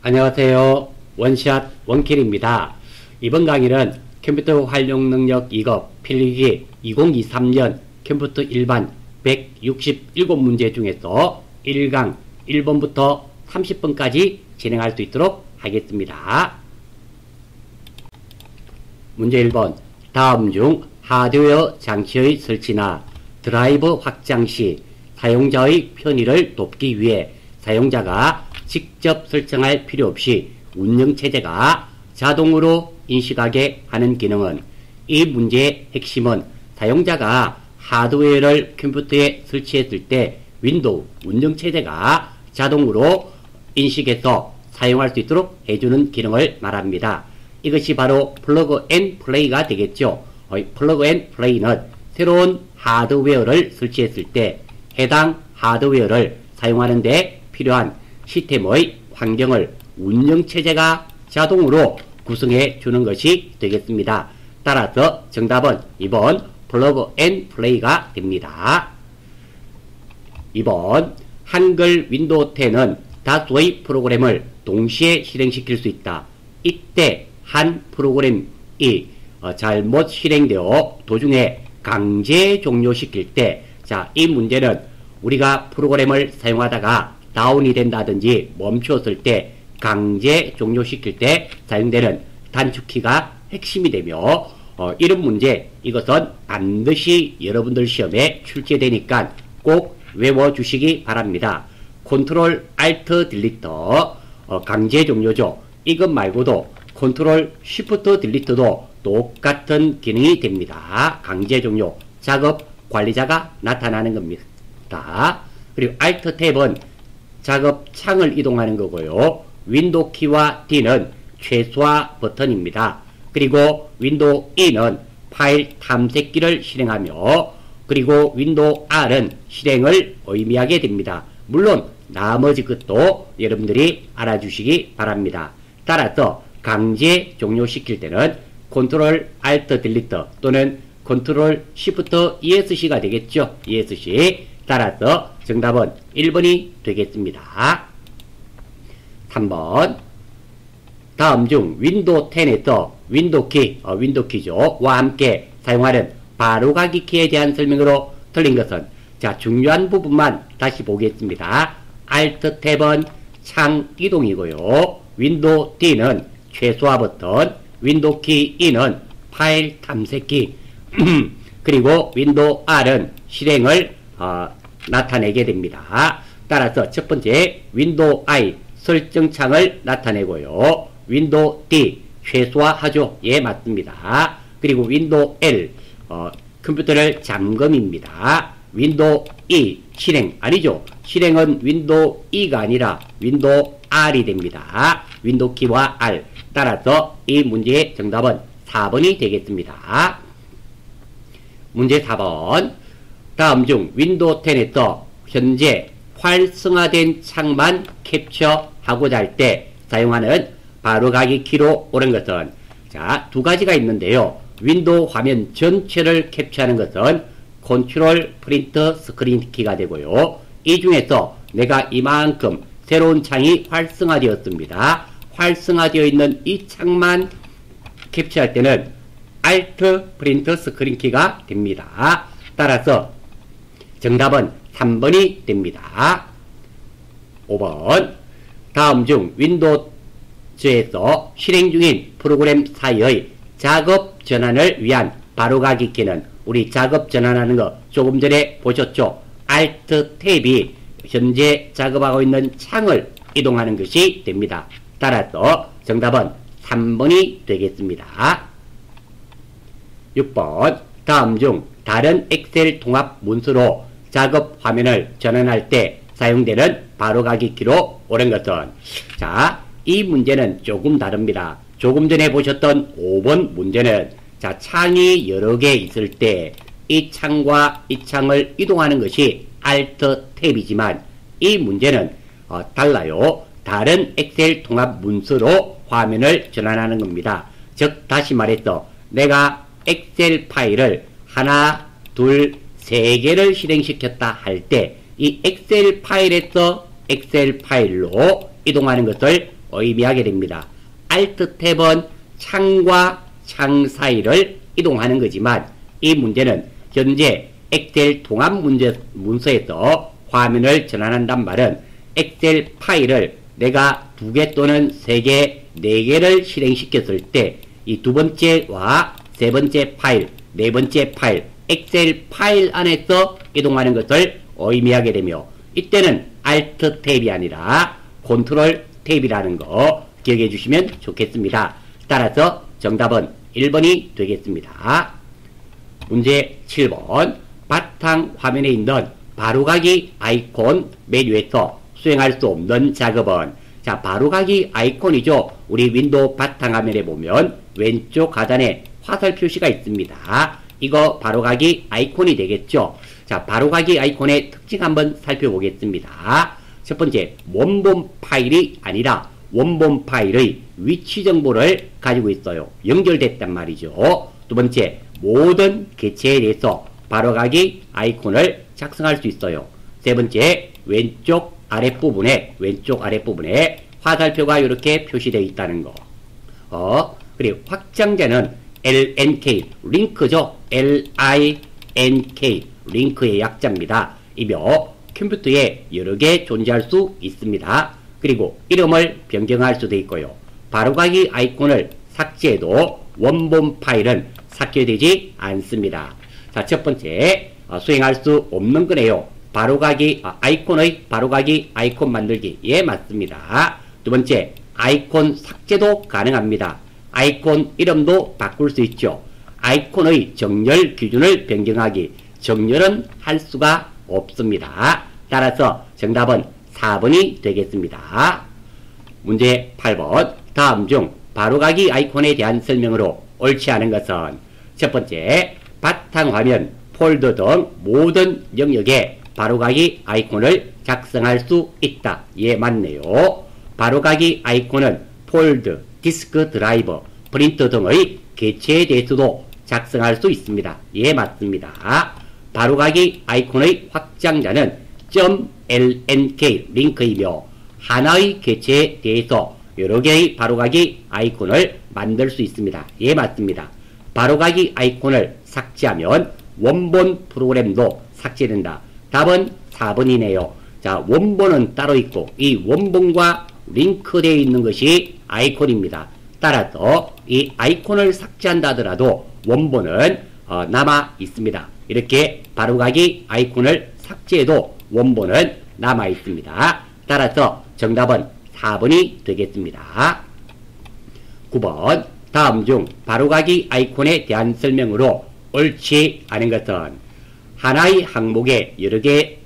안녕하세요. 원샷 원킬입니다. 이번 강의는 컴퓨터 활용 능력 2급 필기 2023년 컴퓨터 일반 167문제 중에서 1강 1번부터 30번까지 진행할 수 있도록 하겠습니다. 문제 1번. 다음 중 하드웨어 장치의 설치나 드라이브 확장 시 사용자의 편의를 돕기 위해 사용자가 직접 설정할 필요 없이 운영체제가 자동으로 인식하게 하는 기능은, 이 문제의 핵심은 사용자가 하드웨어를 컴퓨터에 설치했을 때 윈도우 운영체제가 자동으로 인식해서 사용할 수 있도록 해주는 기능을 말합니다. 이것이 바로 플러그 앤 플레이가 되겠죠. 플러그 앤 플레이는 새로운 하드웨어를 설치했을 때 해당 하드웨어를 사용하는 데 필요한 시스템의 환경을 운영체제가 자동으로 구성해 주는 것이 되겠습니다. 따라서 정답은 2번 플러그 앤 플레이가 됩니다. 2번. 한글 윈도우 10은 다수의 프로그램을 동시에 실행시킬 수 있다. 이때 한 프로그램이 잘못 실행되어 도중에 강제 종료시킬 때, 이 문제는 우리가 프로그램을 사용하다가 다운이 된다든지 멈추었을 때 강제 종료시킬 때 사용되는 단축키가 핵심이 되며, 이런 문제, 이것은 반드시 여러분들 시험에 출제되니까 꼭 외워주시기 바랍니다. 컨트롤 알트 딜리터 강제 종료죠. 이것 말고도 컨트롤 쉬프트 딜리트도 똑같은 기능이 됩니다. 강제 종료, 작업 관리자가 나타나는 겁니다. 그리고 알트 탭은 작업 창을 이동하는 거고요. 윈도우 키와 D는 최소화 버튼입니다. 그리고 윈도우 E는 파일 탐색기를 실행하며, 그리고 윈도우 R은 실행을 의미하게 됩니다. 물론 나머지 것도 여러분들이 알아주시기 바랍니다. 따라서 강제 종료시킬 때는 컨트롤 알트 딜리트 또는 컨트롤 쉬프트 ESC가 되겠죠. ESC. 따라서 정답은 1번이 되겠습니다. 3번. 다음 중 윈도우 10에서 윈도우 키죠. 와 함께 사용하는 바로가기 키에 대한 설명으로 틀린 것은, 중요한 부분만 다시 보겠습니다. 알트 탭은 창 이동이고요. 윈도우 D는 최소화 버튼, 윈도우 키 E는 파일 탐색기, 그리고 윈도우 R은 실행을 나타내게 됩니다. 따라서 첫 번째 윈도우 I 설정창을 나타내고요. 윈도우 D 최소화하죠. 예, 맞습니다. 그리고 윈도우 L 컴퓨터를 잠금입니다. 윈도우 E 실행 아니죠. 실행은 윈도우 E가 아니라 윈도우 R이 됩니다. 윈도우 키와 R. 따라서 이 문제의 정답은 4번이 되겠습니다. 문제 4번. 다음 중 윈도우 10에서 현재 활성화된 창만 캡처하고자 할 때 사용하는 바로가기 키로 옳은 것은, 두 가지가 있는데요. 윈도우 화면 전체를 캡처하는 것은 컨트롤 프린트 스크린 키가 되고요. 이 중에서 내가 이만큼 새로운 창이 활성화되었습니다. 활성화되어 있는 이 창만 캡처할 때는 알트 프린트 스크린 키가 됩니다. 따라서 정답은 3번이 됩니다. 5번. 다음 중 윈도우즈에서 실행 중인 프로그램 사이의 작업 전환을 위한 바로가기 키는, 우리 작업 전환하는 거 조금 전에 보셨죠? 알트 탭이 현재 작업하고 있는 창을 이동하는 것이 됩니다. 따라서 정답은 3번이 되겠습니다. 6번. 다음 중 다른 엑셀 통합 문서로 작업 화면을 전환할 때 사용되는 바로가기 키로 옳은 것은, 이 문제는 조금 다릅니다. 조금 전에 보셨던 5번 문제는 창이 여러 개 있을 때 이 창과 이 창을 이동하는 것이 알트 탭이지만, 이 문제는 달라요. 다른 엑셀 통합 문서로 화면을 전환하는 겁니다. 즉 다시 말해서 내가 엑셀 파일을 하나, 둘, 세 개를 실행시켰다 할 때 이 엑셀 파일에서 엑셀 파일로 이동하는 것을 의미하게 됩니다. Alt 탭은 창과 창 사이를 이동하는 거지만 이 문제는 현재 엑셀 통합 문서에서 화면을 전환한단 말은 엑셀 파일을 내가 2개 또는 3개, 4개를 실행시켰을 때 이 두 번째와 세 번째 파일, 네 번째 파일, 엑셀 파일 안에서 이동하는 것을 의미하게 되며 이때는 Alt 탭이 아니라 Ctrl 탭이라는 거 기억해 주시면 좋겠습니다. 따라서 정답은 1번이 되겠습니다. 문제 7번 바탕 화면에 있는 바로가기 아이콘 메뉴에서 수행할 수 없는 작업은 자 바로가기 아이콘이죠. 우리 윈도우 바탕화면에 보면 왼쪽 하단에 화살 표시가 있습니다. 이거 바로가기 아이콘이 되겠죠. 자 바로가기 아이콘의 특징 한번 살펴보겠습니다. 첫 번째 원본 파일이 아니라 원본 파일의 위치 정보를 가지고 있어요. 연결됐단 말이죠. 두 번째 모든 개체에 대해서 바로가기 아이콘을 작성할 수 있어요. 세 번째 왼쪽 아랫부분에 화살표가 이렇게 표시되어 있다는 거. 그리고 확장자는 LNK 링크죠. LINK 링크의 약자입니다. 이며 컴퓨터에 여러 개 존재할 수 있습니다. 그리고 이름을 변경할 수도 있고요. 바로가기 아이콘을 삭제해도 원본 파일은 삭제되지 않습니다. 자, 첫 번째 수행할 수 없는 거네요. 바로가기 아이콘의 바로가기 아이콘 만들기. 예, 맞습니다. 두 번째 아이콘 삭제도 가능합니다. 아이콘 이름도 바꿀 수 있죠. 아이콘의 정렬 기준을 변경하기. 정렬은 할 수가 없습니다. 따라서 정답은 4번이 되겠습니다. 문제 8번 다음 중 바로가기 아이콘에 대한 설명으로 옳지 않은 것은 첫 번째 바탕화면, 폴더 등 모든 영역에 바로가기 아이콘을 작성할 수 있다. 예, 맞네요. 바로가기 아이콘은 폴더, 디스크 드라이버, 프린터 등의 개체에 대해서도 작성할 수 있습니다. 예, 맞습니다. 바로가기 아이콘의 확장자는 .lnk 링크이며 하나의 개체에 대해서 여러 개의 바로가기 아이콘을 만들 수 있습니다. 예, 맞습니다. 바로가기 아이콘을 삭제하면 원본 프로그램도 삭제된다. 답은 4번이네요. 자, 원본은 따로 있고 이 원본과 링크되어 있는 것이 아이콘입니다. 따라서 이 아이콘을 삭제한다 하더라도 원본은 남아 있습니다. 이렇게 바로가기 아이콘을 삭제해도 원본은 남아 있습니다. 따라서 정답은 4번이 되겠습니다. 9번 다음 중 바로가기 아이콘에 대한 설명으로 옳지 않은 것은 하나의 항목에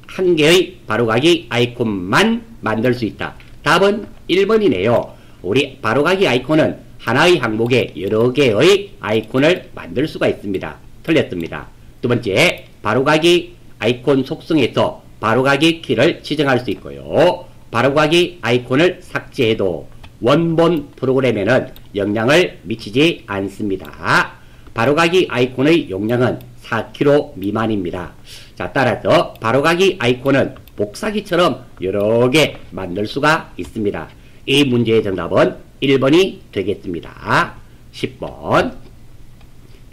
한 개의 바로가기 아이콘만 만들 수 있다. 답은 1번이네요. 우리 바로가기 아이콘은 하나의 항목에 여러 개의 아이콘을 만들 수가 있습니다. 틀렸습니다. 두 번째, 바로가기 아이콘 속성에서 바로가기 키를 지정할 수 있고요. 바로가기 아이콘을 삭제해도 원본 프로그램에는 영향을 미치지 않습니다. 바로가기 아이콘의 용량은 4kg 미만입니다. 자, 따라서 바로가기 아이콘은 복사기처럼 여러 개 만들 수가 있습니다. 이 문제의 정답은 1번이 되겠습니다. 10번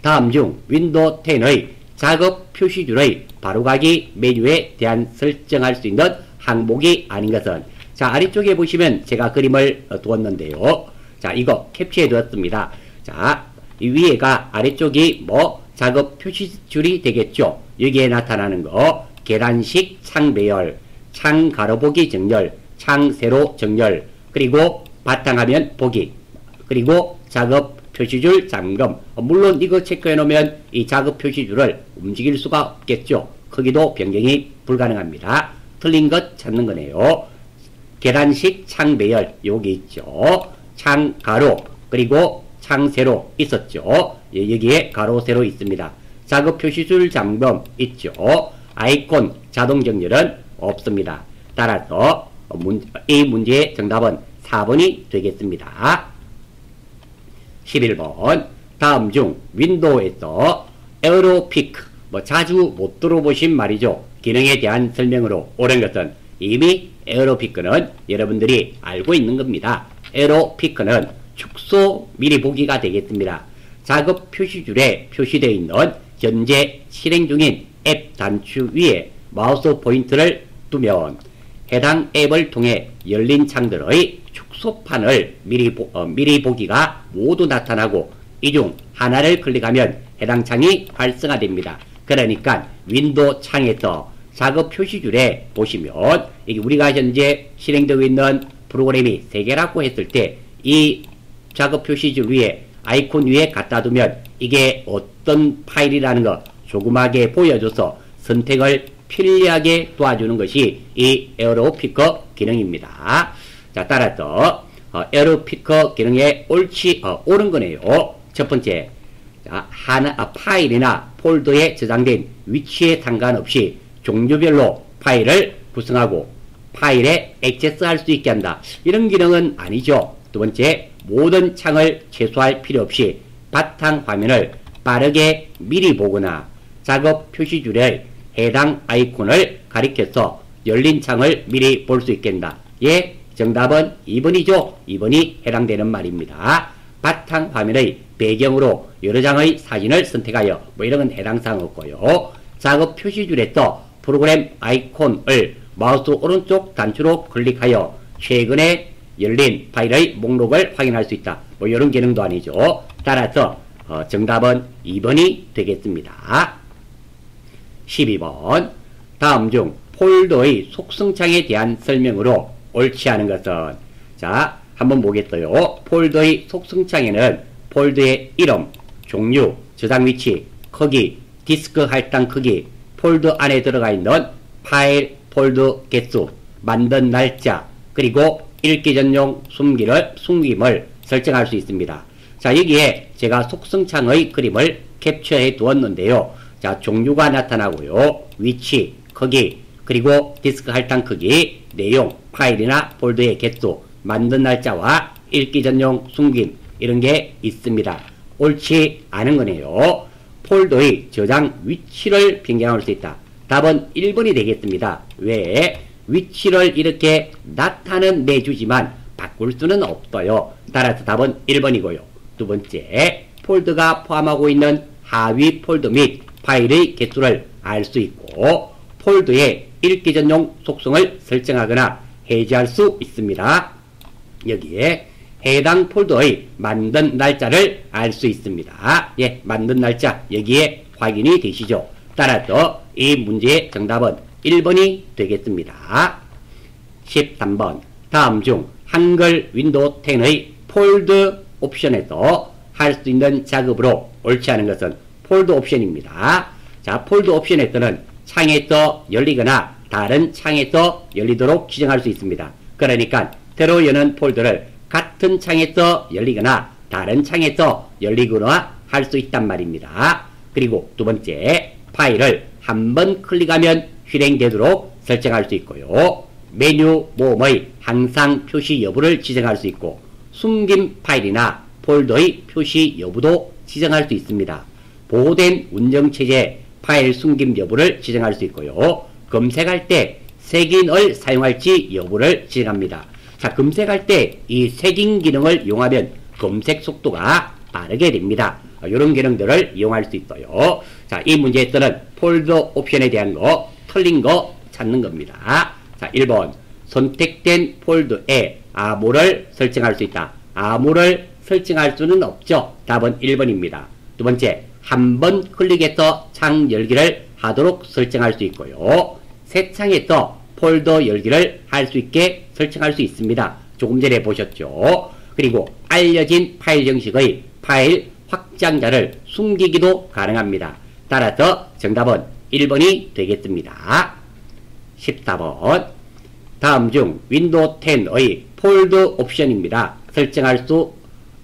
다음 중 윈도우 10의 작업 표시줄의 바로가기 메뉴에 대한 설정할 수 있는 항목이 아닌 것은 자, 아래쪽에 보시면 제가 그림을 두었는데요. 자, 이거 캡처해 두었습니다. 자, 이 위에가 아래쪽이 작업 표시줄이 되겠죠. 여기에 나타나는 거 계단식 창 배열, 창 가로보기 정렬, 창 세로 정렬, 그리고 바탕화면 보기, 그리고 작업 표시줄 잠금. 물론 이거 체크해 놓으면 이 작업 표시줄을 움직일 수가 없겠죠. 크기도 변경이 불가능합니다. 틀린 것 찾는 거네요. 계단식 창 배열 여기 있죠. 창 가로 그리고 창 세로 있었죠. 여기에 가로 세로 있습니다. 작업 표시줄 잠금 있죠. 아이콘 자동 정렬은 없습니다. 따라서 이 문제의 정답은 4번이 되겠습니다. 11번 다음 중 윈도우에서 에어로피크 자주 못 들어보신 말이죠. 기능에 대한 설명으로 옳은 것은 이미 에어로피크는 여러분들이 알고 있는 겁니다. 에로 피크는 축소 미리 보기가 되겠습니다. 작업 표시줄에 표시되어 있는 현재 실행 중인 앱 단추 위에 마우스 포인트를 두면 해당 앱을 통해 열린 창들의 축소판을 미리 보기가 모두 나타나고 이 중 하나를 클릭하면 해당 창이 활성화됩니다. 그러니까 윈도우 창에서 작업 표시줄에 보시면 이게 우리가 현재 실행되고 있는 프로그램이 3개라고 했을 때 이 작업 표시줄 위에 아이콘 위에 갖다 두면 이게 어떤 파일이라는 거 조그맣게 보여줘서 선택을 편리하게 도와주는 것이 이 에어로 피커 기능입니다. 자, 따라서 에어로 피커 기능에 옳은 거네요. 첫 번째, 자, 파일이나 폴더에 저장된 위치에 상관없이 종류별로 파일을 구성하고 파일에 액세스할 수 있게 한다. 이런 기능은 아니죠. 두 번째, 모든 창을 최소화할 필요 없이 바탕 화면을 빠르게 미리 보거나 작업 표시줄에 해당 아이콘을 가리켜서 열린 창을 미리 볼 수 있게 한다. 예, 정답은 2번이죠. 2번이 해당되는 말입니다. 바탕 화면의 배경으로 여러 장의 사진을 선택하여 이런 건 해당사항 없고요. 작업 표시줄에서 프로그램 아이콘을 마우스 오른쪽 단추로 클릭하여 최근에 열린 파일의 목록을 확인할 수 있다. 이런 기능도 아니죠. 따라서 정답은 2번이 되겠습니다. 12번 다음 중 폴더의 속성창에 대한 설명으로 옳지 않은 것은 자 한번 보겠어요. 폴더의 속성창에는 폴더의 이름, 종류, 저장 위치, 크기, 디스크 할당 크기, 폴더 안에 들어가 있는 파일, 폴더 개수, 만든 날짜, 그리고 읽기 전용 숨김을 설정할 수 있습니다. 자, 여기에 제가 속성창의 그림을 캡처해 두었는데요. 자, 종류가 나타나고요. 위치, 크기, 그리고 디스크 할당 크기, 내용, 파일이나 폴더의 개수, 만든 날짜와 읽기 전용 숨김 이런 게 있습니다. 옳지 않은 거네요. 폴더의 저장 위치를 변경할 수 있다. 답은 1번이 되겠습니다. 왜? 위치를 이렇게 나타내주지만 바꿀 수는 없어요. 따라서 답은 1번이고요. 두 번째, 폴더가 포함하고 있는 하위 폴더 및 파일의 개수를 알 수 있고 폴더의 읽기 전용 속성을 설정하거나 해제할 수 있습니다. 여기에 해당 폴더의 만든 날짜를 알 수 있습니다. 예, 만든 날짜 여기에 확인이 되시죠. 따라서 이 문제의 정답은 1번이 되겠습니다. 13번 다음 중 한글 윈도우 10의 폴더 옵션에서 할 수 있는 작업으로 옳지 않은 것은 폴더 옵션입니다. 자, 폴더 옵션에서는 창에서 열리거나 다른 창에서 열리도록 지정할 수 있습니다. 그러니까 새로 여는 폴더를 같은 창에서 열리거나 다른 창에서 열리거나 할 수 있단 말입니다. 그리고 두 번째, 파일을 한 번 클릭하면 실행되도록 설정할 수 있고요. 메뉴 모음의 항상 표시 여부를 지정할 수 있고 숨긴 파일이나 폴더의 표시 여부도 지정할 수 있습니다. 보호된 운영체제 파일 숨김 여부를 지정할 수 있고요. 검색할 때 색인을 사용할지 여부를 지정합니다. 자, 검색할 때 이 색인 기능을 이용하면 검색 속도가 빠르게 됩니다. 이런 기능들을 이용할 수 있어요. 자, 이 문제에서는 폴더 옵션에 대한 거, 틀린 거 찾는 겁니다. 자, 1번. 선택된 폴더에 암호를 설정할 수 있다. 암호를 설정할 수는 없죠. 답은 1번입니다. 두 번째, 한 번 클릭해서 창 열기를 하도록 설정할 수 있고요. 새 창에서 폴더 열기를 할 수 있게 설정할 수 있습니다. 조금 전에 보셨죠. 그리고 알려진 파일 형식의 파일 확장자를 숨기기도 가능합니다. 따라서 정답은 1번이 되겠습니다. 14번 다음 중 윈도우 10의 폴더 옵션입니다. 설정할 수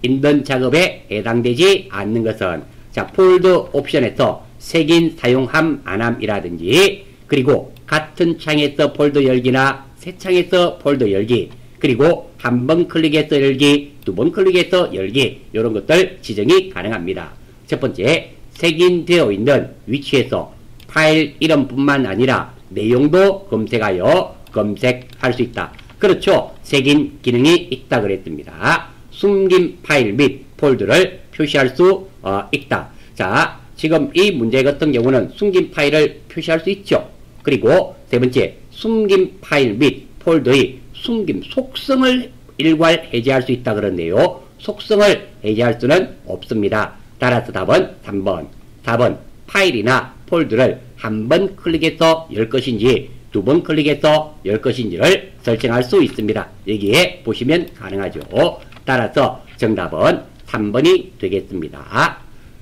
있는 작업에 해당되지 않는 것은 자, 폴더 옵션에서 색인 사용함 안함이라든지 그리고 같은 창에서 폴더 열기나 새 창에서 폴더 열기 그리고 한 번 클릭해서 열기, 두 번 클릭해서 열기 이런 것들 지정이 가능합니다. 첫 번째, 색인되어 있는 위치에서 파일 이름뿐만 아니라 내용도 검색하여 검색할 수 있다. 그렇죠. 새긴 기능이 있다 그랬습니다. 숨긴 파일 및 폴더를 표시할 수 있다. 자, 지금 이 문제 같은 경우는 숨긴 파일을 표시할 수 있죠. 그리고 세 번째, 숨긴 파일 및 폴더의 숨김 속성을 일괄 해제할 수 있다 그러네요. 속성을 해제할 수는 없습니다. 따라서 답은 3번. 4번, 파일이나 폴더를 한 번 클릭해서 열 것인지 두 번 클릭해서 열 것인지를 설정할 수 있습니다. 여기에 보시면 가능하죠. 따라서 정답은 3번이 되겠습니다.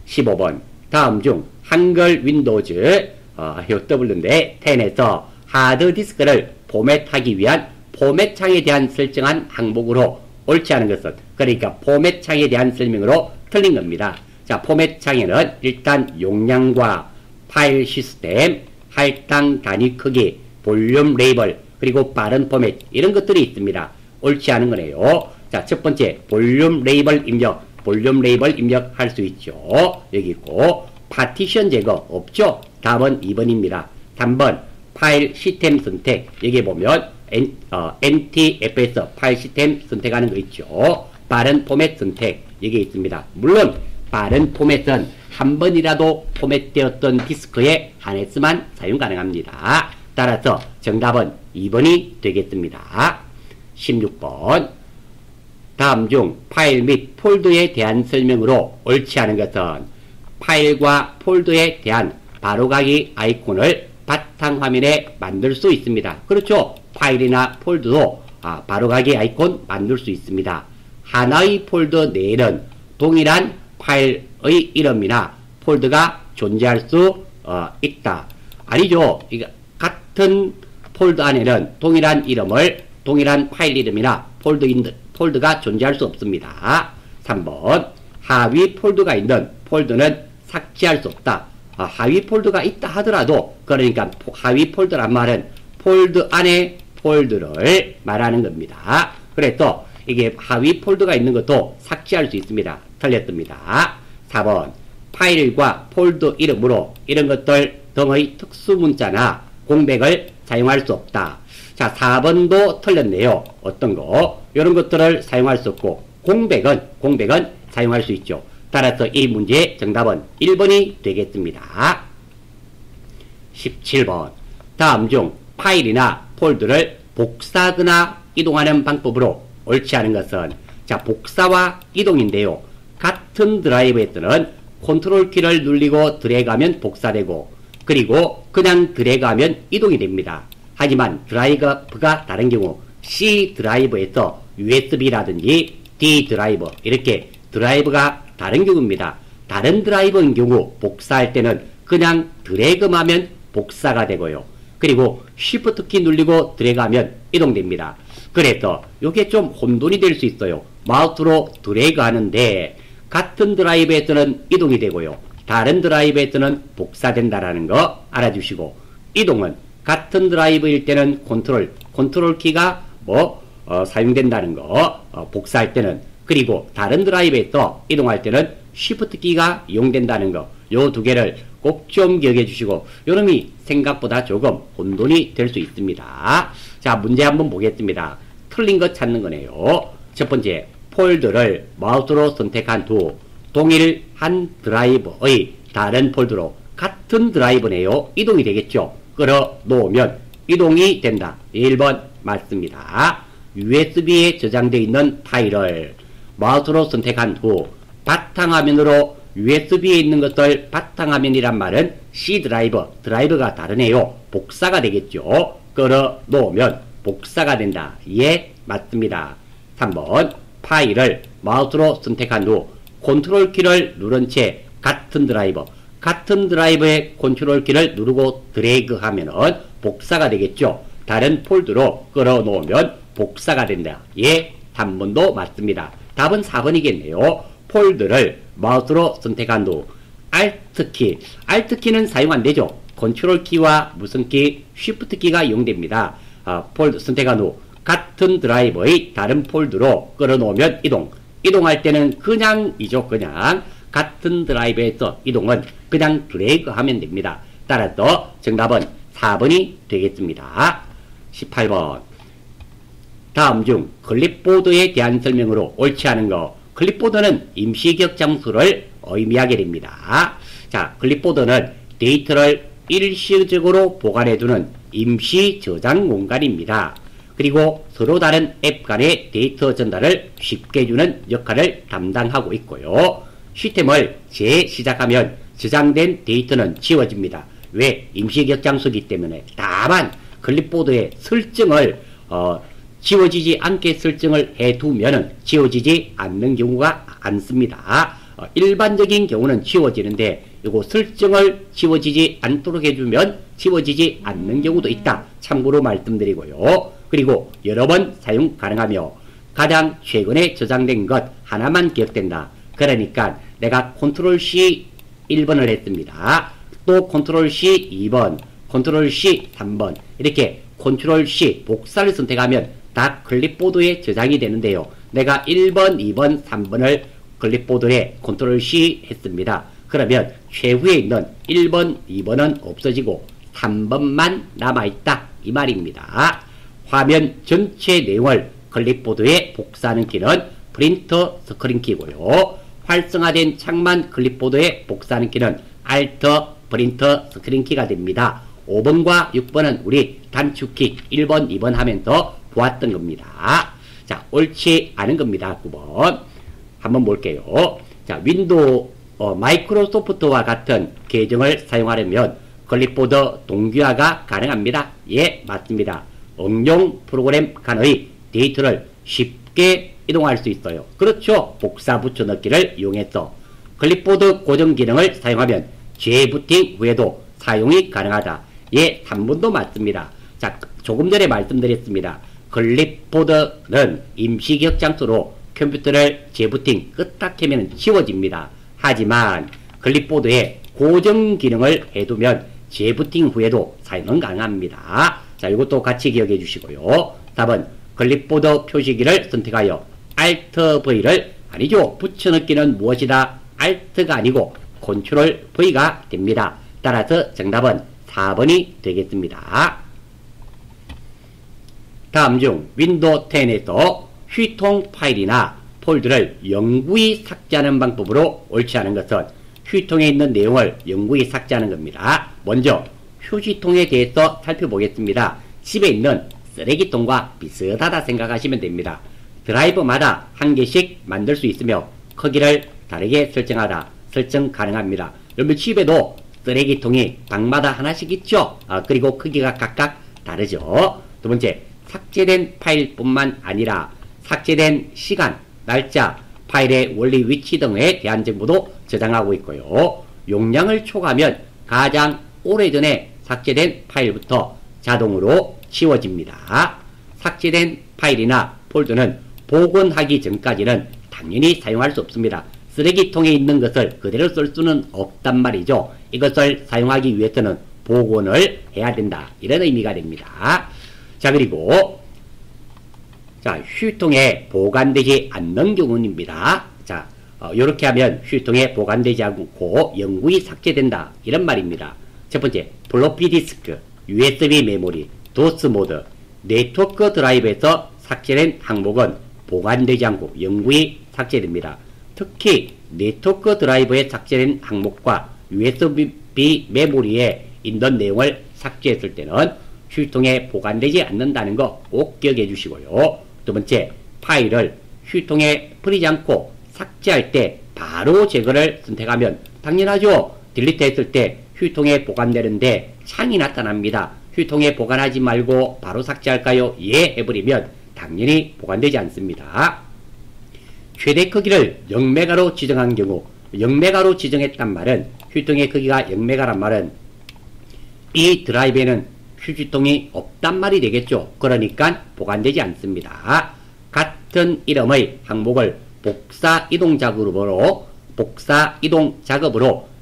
15번, 다음 중 한글 윈도우즈 W인데 10에서 하드디스크를 포맷하기 위한 포맷 창에 대한 설정한 항목으로 옳지 않은 것은, 그러니까 포맷 창에 대한 설명으로 틀린 겁니다. 자, 포맷 창에는 일단 용량과 파일 시스템, 할당 단위 크기, 볼륨 레이블, 그리고 빠른 포맷, 이런 것들이 있습니다. 옳지 않은 거네요. 자, 첫 번째, 볼륨 레이블 입력, 볼륨 레이블 입력할 수 있죠. 여기 있고, 파티션 제거 없죠? 답은 2번입니다. 3번, 파일 시스템 선택, 여기 보면 NTFS 파일 시스템 선택하는 거 있죠. 빠른 포맷 선택, 여기 있습니다. 물론 빠른 포맷은 한 번이라도 포맷되었던 디스크에 한해서만 사용 가능합니다. 따라서 정답은 2번이 되겠습니다. 16번, 다음 중 파일 및 폴더에 대한 설명으로 옳지 않은 것은, 파일과 폴더에 대한 바로가기 아이콘을 바탕화면에 만들 수 있습니다. 그렇죠. 파일이나 폴더도 바로가기 아이콘 만들 수 있습니다. 하나의 폴더 내에는 동일한 파일의 이름이나 폴더가 존재할 수 있다. 아니죠. 같은 폴더 안에는 동일한 이름을, 동일한 파일 이름이나 폴더가 존재할 수 없습니다. 3번, 하위 폴더가 있는 폴더는 삭제할 수 없다. 하위 폴더가 있다 하더라도, 그러니까 하위 폴더란 말은 폴더 안에 폴더를 말하는 겁니다. 그래서 이게 하위 폴더가 있는 것도 삭제할 수 있습니다. 틀렸습니다. 4번, 파일과 폴더 이름으로 이런 것들 등의 특수문자나 공백을 사용할 수 없다. 자, 4번도 틀렸네요. 어떤 거? 이런 것들을 사용할 수 없고, 공백은 사용할 수 있죠. 따라서 이 문제의 정답은 1번이 되겠습니다. 17번, 다음 중 파일이나 폴더를 복사하거나 이동하는 방법으로 옳지 않은 것은, 자, 복사와 이동인데요. 같은 드라이브에서는 컨트롤 키를 누르고 드래그하면 복사되고, 그리고 그냥 드래그하면 이동이 됩니다. 하지만 드라이브가 다른 경우 C 드라이브에서 USB라든지 D 드라이브, 이렇게 드라이브가 다른 경우입니다. 다른 드라이브인 경우 복사할 때는 그냥 드래그하면 복사가 되고요. 그리고 Shift 키 누르고 드래그하면 이동됩니다. 그래서 이게 좀 혼돈이 될 수 있어요. 마우스로 드래그 하는데 같은 드라이브에서는 이동이 되고요. 다른 드라이브에서는 복사된다라는 거 알아주시고, 이동은 같은 드라이브일 때는 컨트롤 키가 사용된다는 거, 복사할 때는, 그리고 다른 드라이브에서 이동할 때는 Shift 키가 이용된다는 거, 요 두 개를 꼭 좀 기억해 주시고, 요놈이 생각보다 조금 혼돈이 될 수 있습니다. 자, 문제 한번 보겠습니다. 틀린 거 찾는 거네요. 첫 번째, 폴더를 마우스로 선택한 후 동일한 드라이브의 다른 폴더로, 같은 드라이브네요. 이동이 되겠죠. 끌어 놓으면 이동이 된다. 1번 맞습니다. USB에 저장되어 있는 파일을 마우스로 선택한 후 바탕화면으로, USB에 있는 것들 바탕화면이란 말은 C 드라이브가 다르네요. 복사가 되겠죠. 끌어 놓으면 복사가 된다. 예, 맞습니다. 3번, 파일을 마우스로 선택한 후 컨트롤 키를 누른 채 같은 드라이브의 컨트롤 키를 누르고 드래그 하면은 복사가 되겠죠. 다른 폴더로 끌어 놓으면 복사가 된다. 예, 3번도 맞습니다. 답은 4번이겠네요. 폴더를 마우스로 선택한 후 Alt키는 사용 안 되죠. 컨트롤 키와 무슨 키? Shift 키가 이용됩니다. 폴더 선택한 후 같은 드라이브의 다른 폴더로 끌어놓으면 이동할 때는 그냥이죠. 그냥 같은 드라이브에서 이동은 그냥 드래그 하면 됩니다. 따라서 정답은 4번이 되겠습니다. 18번, 다음 중 클립보드에 대한 설명으로 옳지 않은 거. 클립보드는 임시기억 장소를 의미하게 됩니다. 자, 클립보드는 데이터를 일시적으로 보관해두는 임시 저장 공간입니다. 그리고 서로 다른 앱 간의 데이터 전달을 쉽게 해주는 역할을 담당하고 있고요. 시스템을 재시작하면 저장된 데이터는 지워집니다. 왜? 임시기억 장소이기 때문에. 다만 클립보드의 설정을 지워지지 않게 설정을 해두면은 지워지지 않는 경우가 많습니다. 일반적인 경우는 지워지는데 이거 설정을 지워지지 않도록 해주면 지워지지 않는 경우도 있다. 참고로 말씀드리고요. 그리고 여러 번 사용 가능하며 가장 최근에 저장된 것 하나만 기억된다. 그러니까 내가 컨트롤 C 1번을 했습니다. 또 컨트롤 C 2번, 컨트롤 C 3번 이렇게 컨트롤 C 복사를 선택하면 다 클립보드에 저장이 되는데요. 내가 1번, 2번, 3번을 클립보드에 컨트롤 C 했습니다. 그러면 최후에 있는 1번, 2번은 없어지고 3번만 남아있다. 이 말입니다. 화면 전체 내용을 클립보드에 복사하는 키는 프린터 스크린 키고요. 활성화된 창만 클립보드에 복사하는 키는 알터 프린터 스크린 키가 됩니다. 5번과 6번은 우리 단축키 1번, 2번 하면서 보았던 겁니다. 자, 옳지 않은 겁니다. 9번. 한번 볼게요. 자, 윈도우 마이크로소프트와 같은 계정을 사용하려면 클립보드 동기화가 가능합니다. 예, 맞습니다. 응용 프로그램 간의 데이터를 쉽게 이동할 수 있어요. 그렇죠. 복사 붙여넣기를 이용해서 클립보드 고정 기능을 사용하면 재부팅 후에도 사용이 가능하다. 예, 3번도 맞습니다. 자, 조금 전에 말씀드렸습니다. 클립보드는 임시기억 장소로 컴퓨터를 재부팅 끄딱하면 지워집니다. 하지만 클립보드에 고정 기능을 해두면 재부팅 후에도 사용은 가능합니다. 자, 이것도 같이 기억해 주시고요. 4번 클립보드 표시기를 선택하여 Alt V를 아니죠. 붙여넣기는 무엇이다? Alt가 아니고 Ctrl V가 됩니다. 따라서 정답은 4번이 되겠습니다. 다음 중 윈도우 10에서 휴통 파일이나 폴더를 영구히 삭제하는 방법으로 옳지 않은 것은 휴통에 있는 내용을 영구히 삭제하는 겁니다. 먼저 휴지통에 대해서 살펴보겠습니다. 집에 있는 쓰레기통과 비슷하다 생각하시면 됩니다. 드라이버마다 한 개씩 만들 수 있으며 크기를 다르게 설정하다 설정 가능합니다. 여러분 집에도 쓰레기통이 방마다 하나씩 있죠. 그리고 크기가 각각 다르죠. 두 번째, 삭제된 파일뿐만 아니라 삭제된 시간, 날짜, 파일의 원리 위치 등에 대한 정보도 저장하고 있고요. 용량을 초과하면 가장 오래전에 삭제된 파일부터 자동으로 지워집니다. 삭제된 파일이나 폴더는 복원하기 전까지는 당연히 사용할 수 없습니다. 쓰레기통에 있는 것을 그대로 쓸 수는 없단 말이죠. 이것을 사용하기 위해서는 복원을 해야 된다. 이런 의미가 됩니다. 자, 그리고 자, 휴통에 보관되지 않는 경우입니다. 자, 이렇게 하면 휴통에 보관되지 않고 영구히 삭제된다. 이런 말입니다. 첫 번째, 플로피 디스크, USB 메모리, 도스 모드, 네트워크 드라이브에서 삭제된 항목은 보관되지 않고 영구히 삭제됩니다. 특히 네트워크 드라이브에 삭제된 항목과 USB 메모리에 있는 내용을 삭제했을 때는 휴통에 보관되지 않는다는 거 꼭 기억해 주시고요. 두 번째, 파일을 휴통에 뿌리지 않고 삭제할 때 바로 제거를 선택하면 당연하죠. 딜리트 했을 때 휴통에 보관되는데 창이 나타납니다. 휴통에 보관하지 말고 바로 삭제할까요? 예 해버리면 당연히 보관되지 않습니다. 최대 크기를 0메가로 지정한 경우, 0메가로 지정했단 말은 휴통의 크기가 0메가란 말은 이 드라이브에는 휴지통이 없단 말이 되겠죠. 그러니까 보관되지 않습니다. 같은 이름의 항목을 복사 이동 작업으로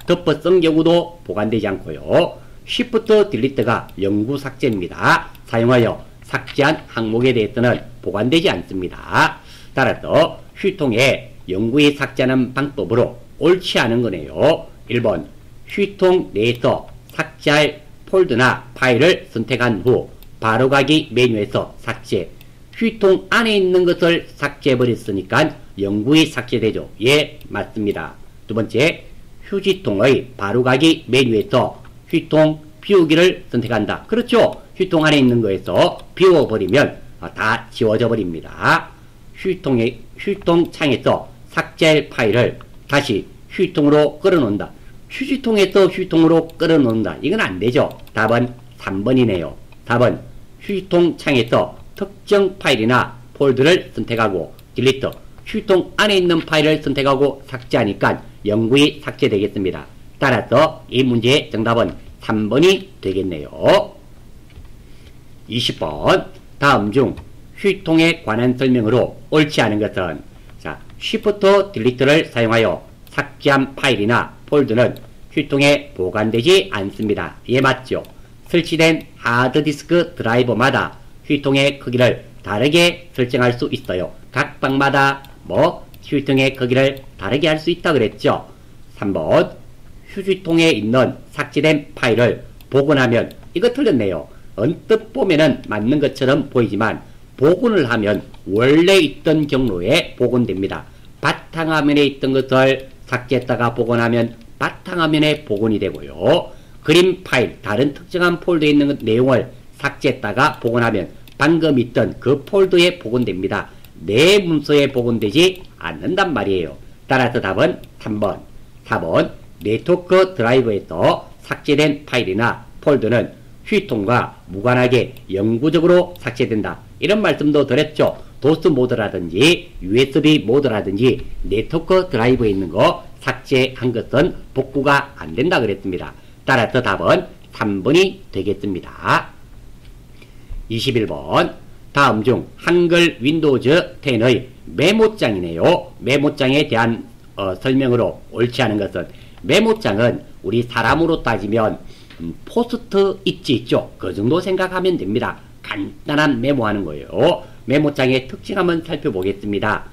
덮어 쓴 경우도 보관되지 않고요. Shift 딜리트가 영구 삭제입니다. 사용하여 삭제한 항목에 대해서는 보관되지 않습니다. 따라서 휴통에 영구히 삭제하는 방법으로 옳지 않은 거네요. 1번, 휴통 내에서 삭제할 폴더나 파일을 선택한 후 바로가기 메뉴에서 삭제, 휴지통 안에 있는 것을 삭제해버렸으니까 영구히 삭제되죠. 예, 맞습니다. 두 번째, 휴지통의 바로가기 메뉴에서 휴지통 비우기를 선택한다. 그렇죠. 휴지통 안에 있는 거에서 비워버리면 다 지워져 버립니다. 휴지통 창에서 삭제할 파일을 다시 휴지통으로 끌어놓는다. 휴지통에서 휴지통으로 끌어놓는다. 이건 안 되죠. 답은 3번이네요. 답은 휴지통 창에서 특정 파일이나 폴더를 선택하고 딜리트, 휴지통 안에 있는 파일을 선택하고 삭제하니까 영구히 삭제되겠습니다. 따라서 이 문제의 정답은 3번이 되겠네요. 20번, 다음 중 휴지통에 관한 설명으로 옳지 않은 것은, 자, Shift 딜리트를 사용하여 삭제한 파일이나 폴더는 휴지통에 보관되지 않습니다. 예, 맞죠? 설치된 하드디스크 드라이버마다 휴지통의 크기를 다르게 설정할 수 있어요. 각 방마다 휴지통의 크기를 다르게 할 수 있다 그랬죠. 3번, 휴지통에 있는 삭제된 파일을 복원하면, 이거 틀렸네요. 언뜻 보면은 맞는 것처럼 보이지만 복원을 하면 원래 있던 경로에 복원됩니다. 바탕화면에 있던 것을 삭제했다가 복원하면 바탕화면에 복원이 되고요. 그림 파일, 다른 특정한 폴더에 있는 내용을 삭제했다가 복원하면 방금 있던 그 폴더에 복원됩니다. 내 문서에 복원되지 않는단 말이에요. 따라서 답은 3번. 4번, 네트워크 드라이브에서 삭제된 파일이나 폴더는 휴지통과 무관하게 영구적으로 삭제된다. 이런 말씀도 드렸죠. 도스 모드라든지 USB 모드라든지 네트워크 드라이브에 있는 거 삭제한 것은 복구가 안 된다 그랬습니다. 따라서 답은 3번이 되겠습니다. 21번, 다음 중 한글 윈도우즈 10의 메모장이네요. 메모장에 대한 설명으로 옳지 않은 것은, 메모장은 우리 사람으로 따지면 포스트 있지 있죠. 그 정도 생각하면 됩니다. 간단한 메모하는 거예요. 메모장의 특징 한번 살펴보겠습니다.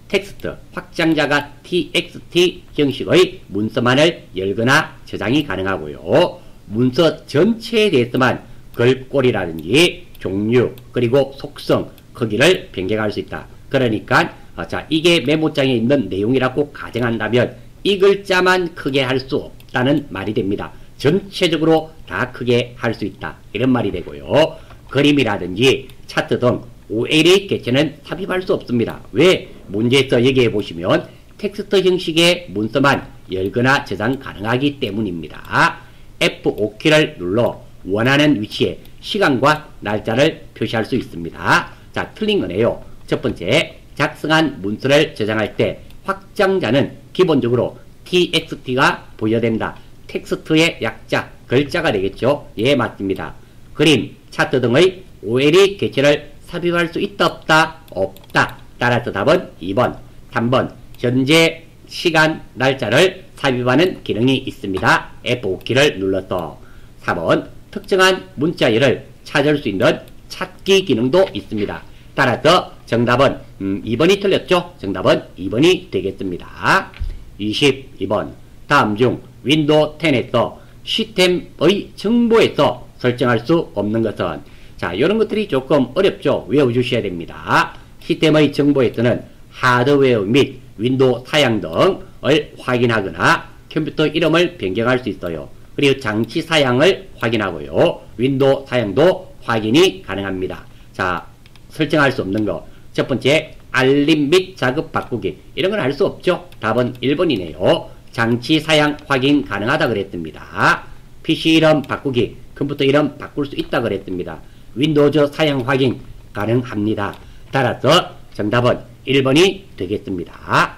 텍스트, 확장자가 txt 형식의 문서만을 열거나 저장이 가능하고요. 문서 전체에 대해서만 글꼴이라든지 종류, 그리고 속성, 크기를 변경할 수 있다. 그러니까 자, 이게 메모장에 있는 내용이라고 가정한다면 이 글자만 크게 할 수 없다는 말이 됩니다. 전체적으로 다 크게 할 수 있다. 이런 말이 되고요. 그림이라든지 차트 등 OL의 개체는 삽입할 수 없습니다. 왜? 문제에서 얘기해 보시면 텍스트 형식의 문서만 열거나 저장 가능하기 때문입니다. F5키를 눌러 원하는 위치에 시간과 날짜를 표시할 수 있습니다. 자, 틀린 거네요. 첫 번째, 작성한 문서를 저장할 때 확장자는 기본적으로 txt가 부여된다. 텍스트의 약자, 글자가 되겠죠. 예, 맞습니다. 그림, 차트 등의 OL의 개체를 삽입할 수 있다, 없다? 없다. 따라서 답은 2번. 3번, 현재 시간, 날짜를 삽입하는 기능이 있습니다. F5키를 눌러서. 4번, 특정한 문자열을 찾을 수 있는 찾기 기능도 있습니다. 따라서 정답은 2번이 틀렸죠? 정답은 2번이 되겠습니다. 22번, 다음 중 윈도우 10에서 시스템의 정보에서 설정할 수 없는 것은, 자, 이런 것들이 조금 어렵죠? 외워주셔야 됩니다. 시스템의 정보에서는 하드웨어 및 윈도우 사양 등을 확인하거나 컴퓨터 이름을 변경할 수 있어요. 그리고 장치 사양을 확인하고요. 윈도우 사양도 확인이 가능합니다. 자, 설정할 수 없는 거. 첫 번째, 알림 및 작업 바꾸기. 이런 건 할 수 없죠? 답은 1번이네요. 장치 사양 확인 가능하다 그랬습니다. PC 이름 바꾸기, 컴퓨터 이름 바꿀 수 있다 그랬습니다. 윈도우즈 사양 확인 가능합니다. 따라서 정답은 1번이 되겠습니다.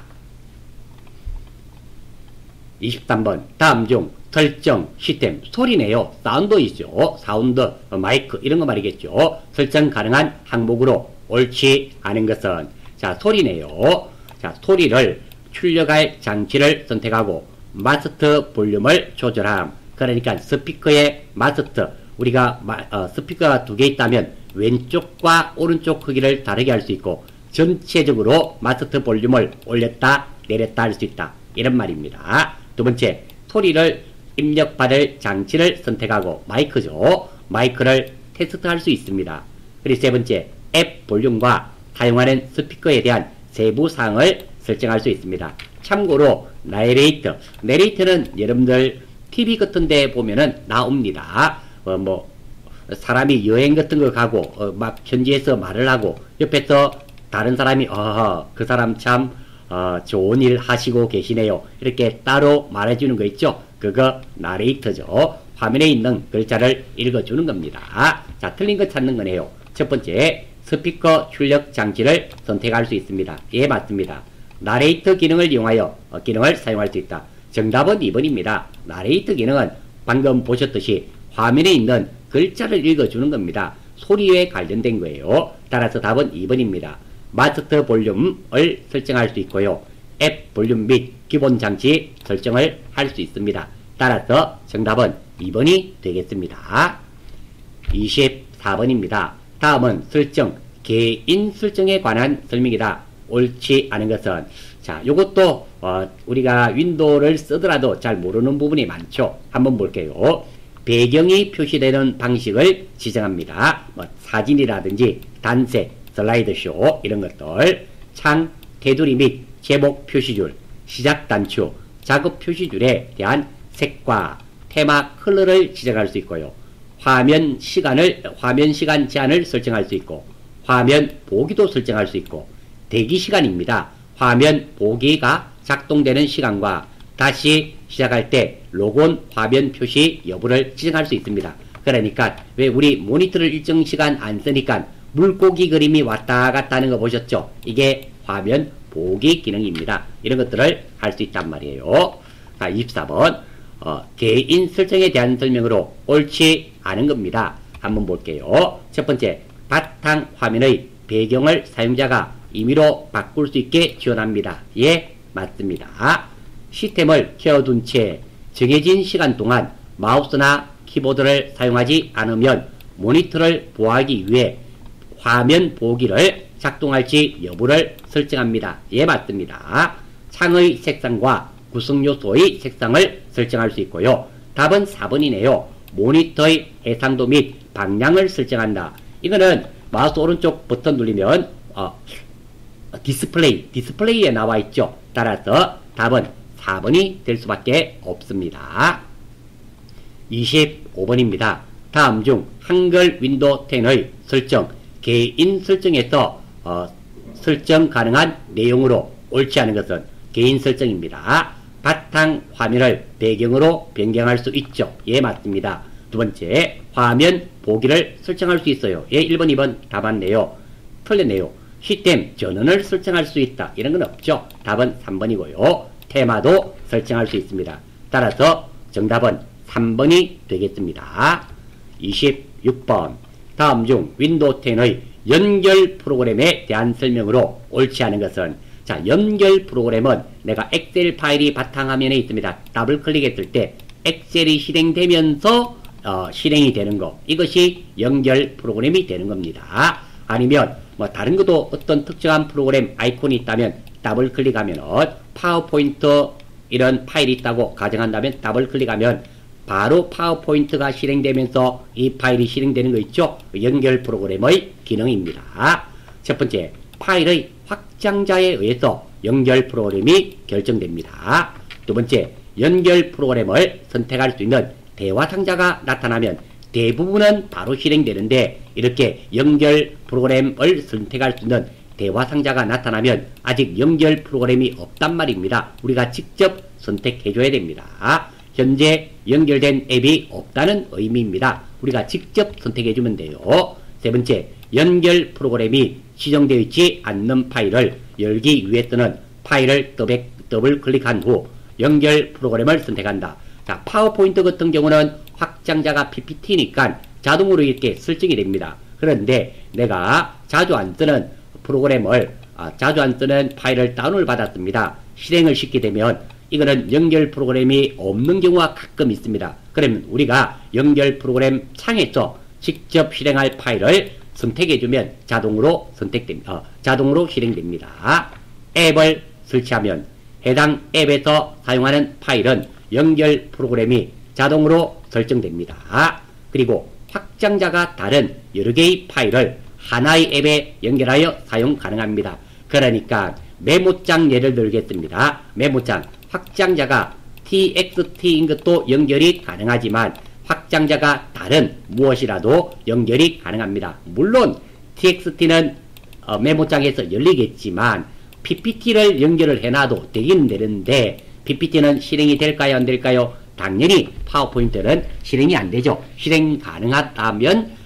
23번, 다음 중 설정 시스템, 소리네요. 사운드이죠. 사운드, 마이크 이런 거 말이겠죠. 설정 가능한 항목으로 옳지 않은 것은, 자, 소리네요. 자, 소리를 출력할 장치를 선택하고 마스터 볼륨을 조절함. 그러니까 스피커의 마스터, 우리가 스피커가 두 개 있다면 왼쪽과 오른쪽 크기를 다르게 할 수 있고 전체적으로 마스터 볼륨을 올렸다 내렸다 할 수 있다. 이런 말입니다. 두 번째, 소리를 입력받을 장치를 선택하고 마이크죠. 마이크를 테스트할 수 있습니다. 그리고 세 번째, 앱 볼륨과 사용하는 스피커에 대한 세부 사항을 설정할 수 있습니다. 참고로 내레이터는 여러분들 TV 같은 데 보면은 나옵니다. 사람이 여행 같은 거 가고 막 현지에서 말을 하고 옆에서 다른 사람이 그 사람 참 좋은 일 하시고 계시네요. 이렇게 따로 말해주는 거 있죠. 그거 나레이터죠. 화면에 있는 글자를 읽어주는 겁니다. 자, 틀린 거 찾는 거네요. 첫 번째, 스피커 출력 장치를 선택할 수 있습니다. 예, 맞습니다. 나레이터 기능을 이용하여 기능을 사용할 수 있다. 정답은 2번입니다. 나레이터 기능은 방금 보셨듯이 화면에 있는 글자를 읽어주는 겁니다. 소리에 관련된 거예요. 따라서 답은 2번입니다. 마스터 볼륨을 설정할 수 있고요. 앱 볼륨 및 기본 장치 설정을 할 수 있습니다. 따라서 정답은 2번이 되겠습니다. 24번입니다. 다음은 설정, 개인 설정에 관한 설명이다. 옳지 않은 것은, 자, 요것도 우리가 윈도우를 쓰더라도 잘 모르는 부분이 많죠. 한번 볼게요. 배경이 표시되는 방식을 지정합니다. 사진이라든지 단색, 슬라이드쇼 이런 것들, 창, 테두리 및 제목 표시줄, 시작 단추, 작업 표시줄에 대한 색과 테마 컬러를 지정할 수 있고요. 화면 시간 제한을 설정할 수 있고, 화면 보기도 설정할 수 있고, 대기 시간입니다. 화면 보기가 작동되는 시간과 다시 시작할 때 로그온 화면 표시 여부를 지정할 수 있습니다. 그러니까 왜 우리 모니터를 일정 시간 안 쓰니까 물고기 그림이 왔다 갔다 하는 거 보셨죠? 이게 화면 보기 기능입니다. 이런 것들을 할 수 있단 말이에요. 자, 24번. 개인 설정에 대한 설명으로 옳지 않은 겁니다. 한번 볼게요. 첫 번째, 바탕 화면의 배경을 사용자가 임의로 바꿀 수 있게 지원합니다. 예, 맞습니다. 시스템을 켜둔 채 정해진 시간 동안 마우스나 키보드를 사용하지 않으면 모니터를 보호하기 위해 화면 보기를 작동할지 여부를 설정합니다. 예, 맞습니다. 창의 색상과 구성 요소의 색상을 설정할 수 있고요. 답은 4번이네요. 모니터의 해상도 및 방향을 설정한다. 이거는 마우스 오른쪽 버튼 누르면 디스플레이에 나와 있죠. 따라서 답은 4번이 될 수밖에 없습니다. 25번입니다. 다음 중 한글 윈도우 10의 설정, 개인 설정에서 설정 가능한 내용으로 옳지 않은 것은 개인 설정입니다. 바탕 화면을 배경으로 변경할 수 있죠. 예, 맞습니다. 두 번째, 화면 보기를 설정할 수 있어요. 예, 1번, 2번 다 맞네요. 틀렸네요. 시스템 전원을 설정할 수 있다. 이런 건 없죠. 답은 3번이고요. 테마도 설정할 수 있습니다. 따라서 정답은 3번이 되겠습니다. 26번. 다음 중 윈도우 10의 연결 프로그램에 대한 설명으로 옳지 않은 것은, 자, 연결 프로그램은 내가 엑셀 파일이 바탕화면에 있습니다. 더블 클릭했을 때 엑셀이 실행되면서 실행이 되는 거, 이것이 연결 프로그램이 되는 겁니다. 아니면 다른 것도 어떤 특정한 프로그램 아이콘이 있다면 더블 클릭하면 파워포인트 이런 파일이 있다고 가정한다면 더블 클릭하면 바로 파워포인트가 실행되면서 이 파일이 실행되는 거 있죠. 연결 프로그램의 기능입니다. 첫 번째, 파일의 확장자에 의해서 연결 프로그램이 결정됩니다. 두 번째, 연결 프로그램을 선택할 수 있는 대화 상자가 나타나면 대부분은 바로 실행되는데, 이렇게 연결 프로그램을 선택할 수 있는 대화 상자가 나타나면 아직 연결 프로그램이 없단 말입니다. 우리가 직접 선택해 줘야 됩니다. 현재 연결된 앱이 없다는 의미입니다. 우리가 직접 선택해 주면 돼요. 세 번째, 연결 프로그램이 지정되어 있지 않는 파일을 열기 위해서는 파일을 더블 클릭한 후 연결 프로그램을 선택한다. 자, 파워포인트 같은 경우는 확장자가 PPT니까 자동으로 이렇게 설정이 됩니다. 그런데 내가 자주 안 쓰는 프로그램을, 자주 안 쓰는 파일을 다운을 받았습니다. 실행을 시키게 되면 이거는 연결 프로그램이 없는 경우가 가끔 있습니다. 그러면 우리가 연결 프로그램 창에서 직접 실행할 파일을 선택해주면 자동으로 자동으로 실행됩니다. 앱을 설치하면 해당 앱에서 사용하는 파일은 연결 프로그램이 자동으로 설정됩니다. 그리고 확장자가 다른 여러 개의 파일을 하나의 앱에 연결하여 사용 가능합니다. 그러니까 메모장 예를 들겠습니다. 메모장 확장자가 txt인 것도 연결이 가능하지만 확장자가 다른 무엇이라도 연결이 가능합니다. 물론 txt는 메모장에서 열리겠지만 ppt를 연결을 해놔도 되긴 되는데 ppt는 실행이 될까요? 안 될까요? 당연히 파워포인트는 실행이 안 되죠. 실행 가능하다면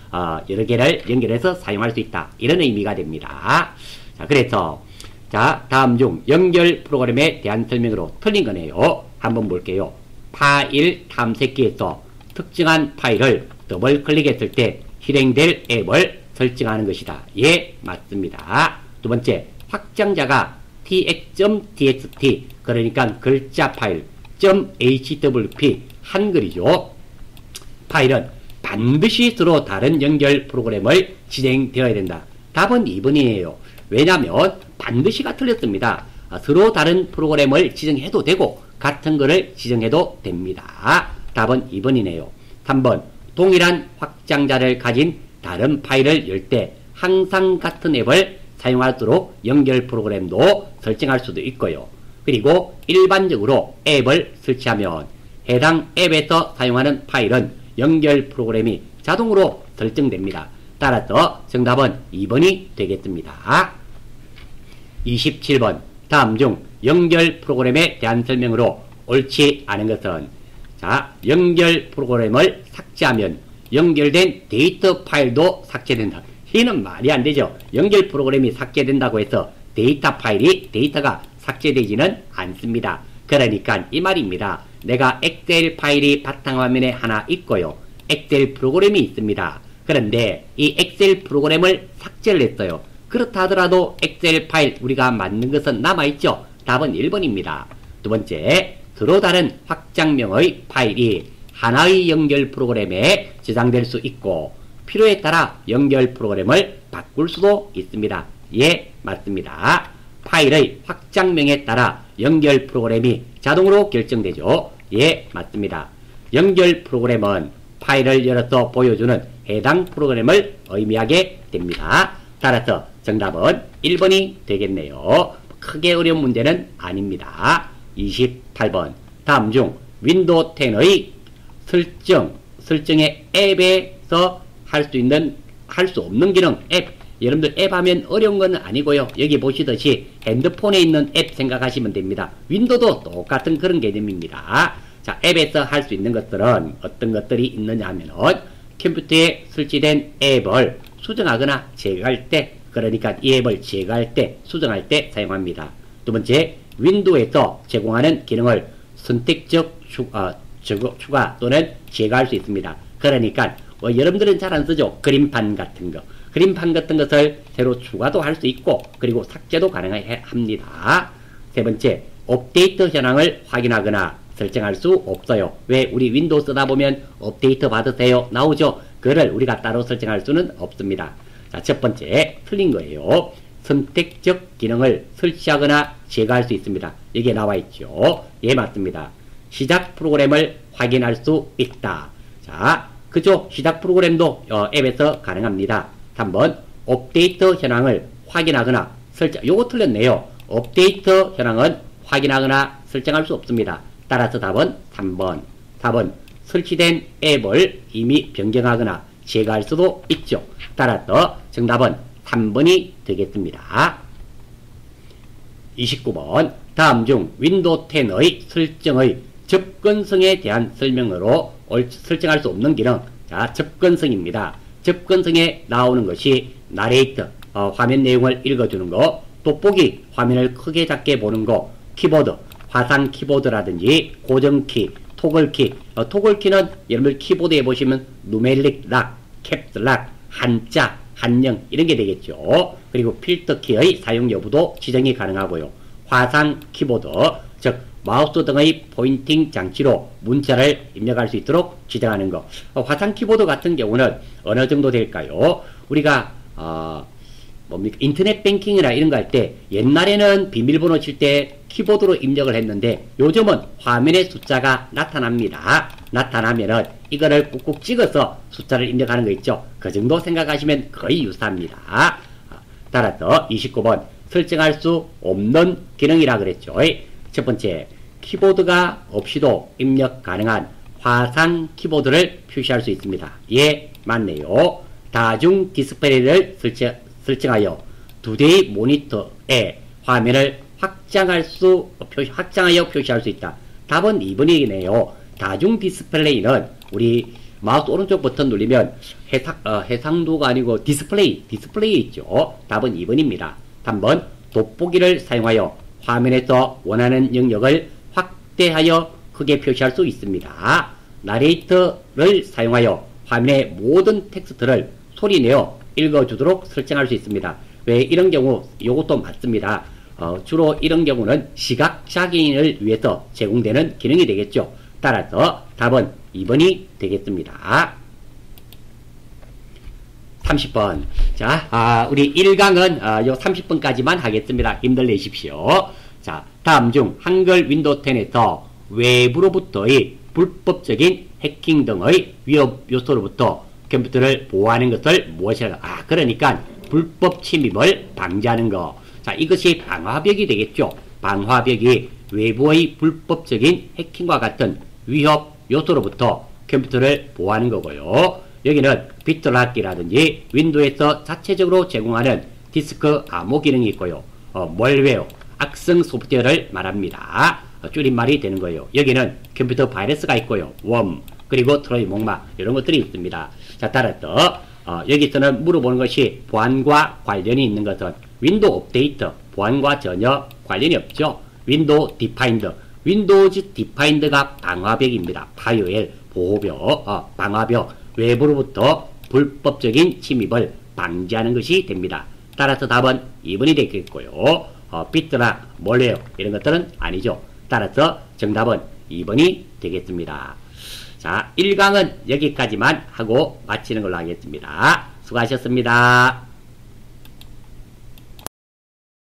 여러 개를 연결해서 사용할 수 있다. 이런 의미가 됩니다. 자, 그래서 자, 다음 중 연결 프로그램에 대한 설명으로 틀린 거네요. 한번 볼게요. 파일 탐색기에서 특정한 파일을 더블 클릭했을 때 실행될 앱을 설정하는 것이다. 예, 맞습니다. 두 번째, 확장자가 tx.txt 그러니까 글자 파일 .hwp 한글이죠. 파일은 반드시 서로 다른 연결 프로그램을 진행되어야 된다. 답은 2번이에요. 왜냐하면 반드시가 틀렸습니다. 서로 다른 프로그램을 지정해도 되고 같은 거를 지정해도 됩니다. 답은 2번이네요. 3번, 동일한 확장자를 가진 다른 파일을 열 때 항상 같은 앱을 사용할수록 연결 프로그램도 설정할 수도 있고요. 그리고 일반적으로 앱을 설치하면 해당 앱에서 사용하는 파일은 연결 프로그램이 자동으로 설정됩니다. 따라서 정답은 2번이 되겠습니다. 27번, 다음 중 연결 프로그램에 대한 설명으로 옳지 않은 것은 자, 연결 프로그램을 삭제하면 연결된 데이터 파일도 삭제된다. 이는 말이 안 되죠. 연결 프로그램이 삭제된다고 해서 데이터가 삭제되지는 않습니다. 그러니까 이 말입니다. 내가 엑셀 파일이 바탕화면에 하나 있고요. 엑셀 프로그램이 있습니다. 그런데 이 엑셀 프로그램을 삭제를 했어요. 그렇다 하더라도 엑셀 파일 우리가 만든 것은 남아있죠. 답은 1번입니다. 두 번째, 서로 다른 확장명의 파일이 하나의 연결 프로그램에 저장될 수 있고 필요에 따라 연결 프로그램을 바꿀 수도 있습니다. 예, 맞습니다. 파일의 확장명에 따라 연결 프로그램이 자동으로 결정되죠. 예, 맞습니다. 연결 프로그램은 파일을 열어서 보여주는 해당 프로그램을 의미하게 됩니다. 따라서 정답은 1번이 되겠네요. 크게 어려운 문제는 아닙니다. 28번, 다음 중 윈도우 10의 설정의 앱에서 할 수 없는 기능, 앱. 여러분들 앱 하면 어려운 건 아니고요. 여기 보시듯이 핸드폰에 있는 앱 생각하시면 됩니다. 윈도우도 똑같은 그런 개념입니다. 자, 앱에서 할 수 있는 것들은 어떤 것들이 있느냐 하면은 컴퓨터에 설치된 앱을 수정하거나 제거할 때, 그러니까 이 앱을 제거할 때, 수정할 때 사용합니다. 두 번째, 윈도우에서 제공하는 기능을 선택적 추가 또는 제거할 수 있습니다. 그러니까 여러분들은 잘 안 쓰죠. 그림판 같은 거. 그림판 같은 것을 새로 추가도 할 수 있고 그리고 삭제도 가능합니다. 세 번째, 업데이트 현황을 확인하거나 설정할 수 없어요. 왜? 우리 윈도우 쓰다 보면 업데이트 받으세요 나오죠. 그거를 우리가 따로 설정할 수는 없습니다. 자, 첫 번째 틀린 거예요. 선택적 기능을 설치하거나 제거할 수 있습니다. 여기에 나와 있죠. 예, 맞습니다. 시작 프로그램을 확인할 수 있다. 자, 그죠? 시작 프로그램도 앱에서 가능합니다. 3번, 업데이트 현황을 확인하거나 설정. 요거 틀렸네요. 업데이트 현황은 확인하거나 설정할 수 없습니다. 따라서 답은 3번. 4번, 설치된 앱을 이미 변경하거나 제거할 수도 있죠. 따라서 정답은 3번이 되겠습니다. 29번, 다음 중 윈도우 10의 설정의 접근성에 대한 설명으로 설정할 수 없는 기능. 자, 접근성입니다. 접근성에 나오는 것이 나레이터, 화면 내용을 읽어주는 거, 돋보기, 화면을 크게 작게 보는 거, 키보드, 화상 키보드라든지 고정키, 토글키. 토글키는 여러분들 키보드에 보시면 누메릭 락, 캡스 락, 한자, 한영 이런 게 되겠죠. 그리고 필터키의 사용 여부도 지정이 가능하고요. 화상 키보드, 즉 마우스 등의 포인팅 장치로 문자를 입력할 수 있도록 지정하는 것. 화상 키보드 같은 경우는 어느 정도 될까요? 우리가 인터넷 뱅킹이나 이런 거 할 때 옛날에는 비밀번호 칠 때 키보드로 입력을 했는데 요즘은 화면에 숫자가 나타납니다. 나타나면은 이거를 꾹꾹 찍어서 숫자를 입력하는 거 있죠. 그 정도 생각하시면 거의 유사합니다. 따라서 29번 설정할 수 없는 기능이라 그랬죠. 첫 번째, 키보드가 없이도 입력 가능한 화상 키보드를 표시할 수 있습니다. 예, 맞네요. 다중 디스플레이를 설정하여 두 대의 모니터에 화면을 확장하여 표시할 수 있다. 답은 2번이네요. 다중 디스플레이는 우리 마우스 오른쪽 버튼 누르면 해상도가 아니고 디스플레이 있죠. 답은 2번입니다. 3번 돋보기를 사용하여 화면에서 원하는 영역을 확대하여 크게 표시할 수 있습니다. 나레이터를 사용하여 화면의 모든 텍스트를 소리내어 읽어주도록 설정할 수 있습니다. 왜 이런 경우 이것도 맞습니다. 주로 이런 경우는 시각장애인을 위해서 제공되는 기능이 되겠죠. 따라서 답은 2번이 되겠습니다. 30번. 자, 우리 1강은 요 30번까지만 하겠습니다. 힘들 내십시오. 자, 다음 중 한글 윈도우 10에서 외부로부터의 불법적인 해킹 등의 위협 요소로부터 컴퓨터를 보호하는 것을 무엇이라? 그러니까 불법 침입을 방지하는 거. 자, 이것이 방화벽이 되겠죠. 방화벽이 외부의 불법적인 해킹과 같은 위협 요소로부터 컴퓨터를 보호하는 거고요. 여기는 비트락이라든지 윈도우에서 자체적으로 제공하는 디스크 암호 기능이 있고요. 멀웨어, 악성 소프트웨어를 말합니다. 줄임말이 되는 거예요. 여기는 컴퓨터 바이러스가 있고요. 웜, 그리고 트로이 목마 이런 것들이 있습니다. 자, 따라서 여기서는 물어보는 것이 보안과 관련이 있는 것은 윈도우 업데이트, 보안과 전혀 관련이 없죠. 윈도우 디파인드, 윈도우즈 디파인드가 방화벽입니다. 파이어웰, 보호벽, 방화벽, 외부로부터 불법적인 침입을 방지하는 것이 됩니다. 따라서 답은 2번이 되겠고요. 비트락, 몰래요 이런 것들은 아니죠. 따라서 정답은 2번이 되겠습니다. 자, 1강은 여기까지만 하고 마치는 걸로 하겠습니다. 수고하셨습니다.